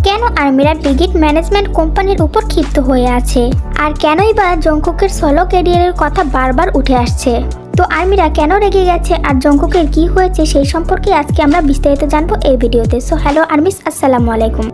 কেন আর্মিরা big hit management কোম্পানির উপর ক্ষিপ্ত হয়ে আছে, আর কেনই বা জংকুকের সোলো ক্যারিয়ারের কথা বারবার উঠে আসছে। তো আর্মিরা কেন রেগে গেছে আর জংকুকের কি হয়েছে সেই সম্পর্কে আজকে আমরা বিস্তারিত জানবো এই ভিডিওতে। সো হ্যালো আর্মিস, আসসালামু আলাইকুম।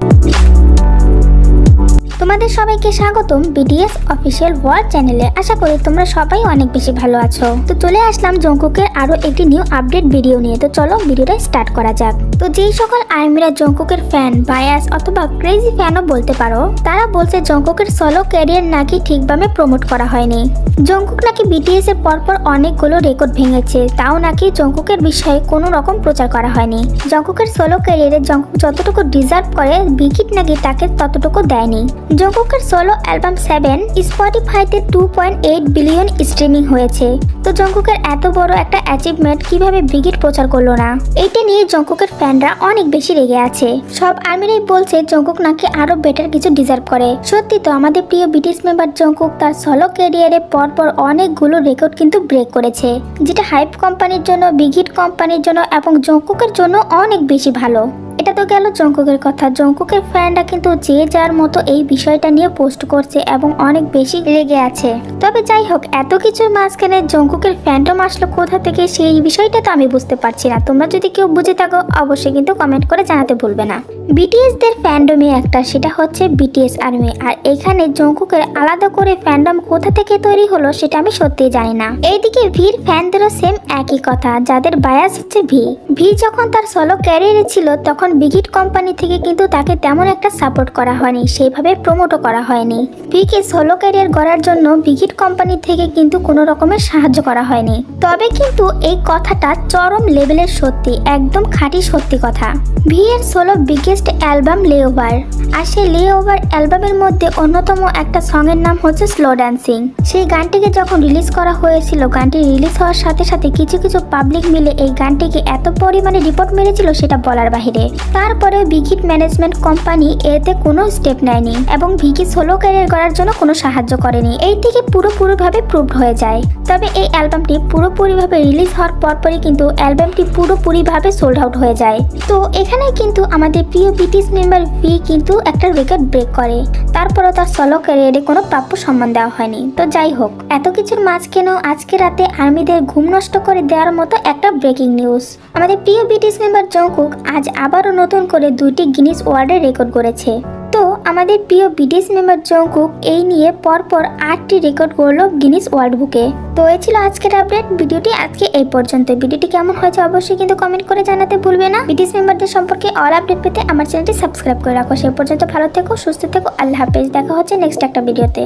তোমাদের সবাইকে স্বাগতম বিটিএস অফিসিয়াল ওয়ার্ল্ড চ্যানেলে। আশা করি তোমরা সবাই অনেক বেশি ভালো আছো। তো চলে আসলাম জংকুকের আরো একটি নিউ আপডেট ভিডিও নিয়ে। তো চলো ভিডিওটা স্টার্ট করা যাক। তো যেই সকল আর্মিরা জংকুকের ফ্যান, বায়াস অথবা ক্রেজি ফ্যানও বলতে পারো, তারা বলছে জংকুকের সোলো ক্যারিয়ার নাকি ঠিকভাবে প্রমোট করা হয়নি। জংকুক নাকি বিটিএস এর পরপর অনেকগুলো রেকর্ড ভেঙেছে, তাও নাকি জংকুকের বিষয়ে কোনো রকম প্রচার করা হয়নি। জংকুকের সোলো ক্যারিয়ারে জংকুক যতটুকু ডিজার্ভ করে বিগ হিট নাকি তাকে ততটুকু দেয়নি। জংকুকের সোলো অ্যালবাম 7 স্পটিফাইতে 2.8 বিলিয়ন স্ট্রিমিং হয়েছে। তো জংকুকের এত বড় একটা অ্যাচিভমেন্ট কিভাবে বিগ হিট প্রচার করলো না, এইটা নিয়ে জংকুকের ফ্যানরা অনেক বেশি রেগে আছে। সব আর্মিরাই বলছে জংকুক নাকি আরো বেটার কিছু ডিজার্ভ করে। সত্যি তো আমাদের প্রিয় বিটিএস মেম্বার জংকুক তার সোলো ক্যারিয়ারে পরপর অনেকগুলো রেকর্ড কিন্তু ব্রেক করেছে, যেটা হাইপ কোম্পানির জন্য, বিগ হিট কোম্পানির জন্য এবং জংকুকের জন্য অনেক বেশি ভালো। এটা তো গেল জংকুকের কথা। জংকুকের ফ্যানরা কিন্তু যে যার মতো এই বিষয়টা নিয়ে পোস্ট করছে এবং অনেক বেশি রেগে আছে। তবে যাই হোক, এত কিছুর মাঝখানে জংকুকের ফ্যান্ডম আসলো কোথা থেকে সেই বিষয়টা তো আমি বুঝতে পারছি না। তোমরা যদি কেউ বুঝে থাকো অবশ্যই কিন্তু কমেন্ট করে জানাতে ভুলবে না। বিটিএস দের ফ্যান্ডমে একটা, সেটা হচ্ছে বিটিএস আর্মি। আর এখানে জংকুকের আলাদা করে ফ্যান্ডম কোথা থেকে তৈরি হলো সেটা আমি সত্যিই জানি না। এইদিকে ভির ফ্যানদেরও সেম একই কথা, যাদের বায়াস হচ্ছে ভি যখন তার সোলো ক্যারিয়ারে ছিল তখন বিগ হিট কোম্পানি থেকে কিন্তু তাকে তেমন একটা সাপোর্ট করা হয়নি, সেইভাবে প্রমোটও করা হয়নি। ভিকে সোলো ক্যারিয়ার গড়ার জন্য বিগ হিট কোম্পানি থেকে কিন্তু কোনো রকমের সাহায্য করা হয়নি। তবে কিন্তু এই কথাটা চরম লেভেলের সত্যি, একদম খাঁটি সত্যি কথা। ভি এর সোলো বিগেস্ট অ্যালবাম লেওভার, আর সেই লেওভার অ্যালবামের মধ্যে অন্যতম একটা সং এর নাম হচ্ছে স্লো ডান্সিং। সেই গানটিকে যখন রিলিজ করা হয়েছিল, গানটি রিলিজ হওয়ার সাথে সাথে কিছু কিছু পাবলিক মিলে এই গানটিকে এত পরিমাণে রিপোর্ট মেরেছিল সেটা বলার বাহিরে। তারপরেও বিগ হিট ম্যানেজমেন্ট কোম্পানি এতে কোনো স্টেপ নেয়নি এবং ভিকি সোলো ক্যারিয়ার করার জন্য কোনো সাহায্য করেনি। এই থেকে পুরোপুরিভাবে প্রুভড হয়ে যায়। তবে এই অ্যালবামটি পুরোপুরিভাবে রিলিজ হওয়ার পরপরই কিন্তু অ্যালবামটি পুরোপুরিভাবে সোল্ড আউট হয়ে যায়। তো এখানে কিন্তু আমাদের প্রিয় বিটিএস মেম্বার ভি কিন্তু একটা রেকর্ড ব্রেক করে, তারপরেও তার সোলো ক্যারিয়ারে কোনো প্রাপ্য সম্মান দেওয়া হয়নি। তো যাই হোক, এত কিছুর মাঝখানেও আজকে রাতে আর্মিদের ঘুম নষ্ট করে দেওয়ার মতো একটা ব্রেকিং নিউজ। আমাদের প্রিয় বিটিএস মেম্বার জংকুক আজ আবারও নতুন করে 2টি গিনিস ওয়ার্ল্ডের রেকর্ড করেছে। তো আমাদের প্রিয় বিটিএস মেম্বার জংকুক এই নিয়ে পরপর 8টি রেকর্ড করলো গিনিস ওয়ার্ল্ড বুকে। তো এই ছিল আজকের আপডেট। ভিডিওটি আজকে এই পর্যন্ত। ভিডিওটি কেমন হয়েছে অবশ্যই কিন্তু কমেন্ট করে জানাতে ভুলবে না। বিটিএস মেম্বারদের সম্পর্কে অল আপডেট পেতে আমার চ্যানেলটি সাবস্ক্রাইব করে রাখো। সে পর্যন্ত ভালো থেকো, সুস্থ থেকো, আল্লাহ হাফেজ। দেখা হচ্ছে নেক্সট একটা ভিডিওতে।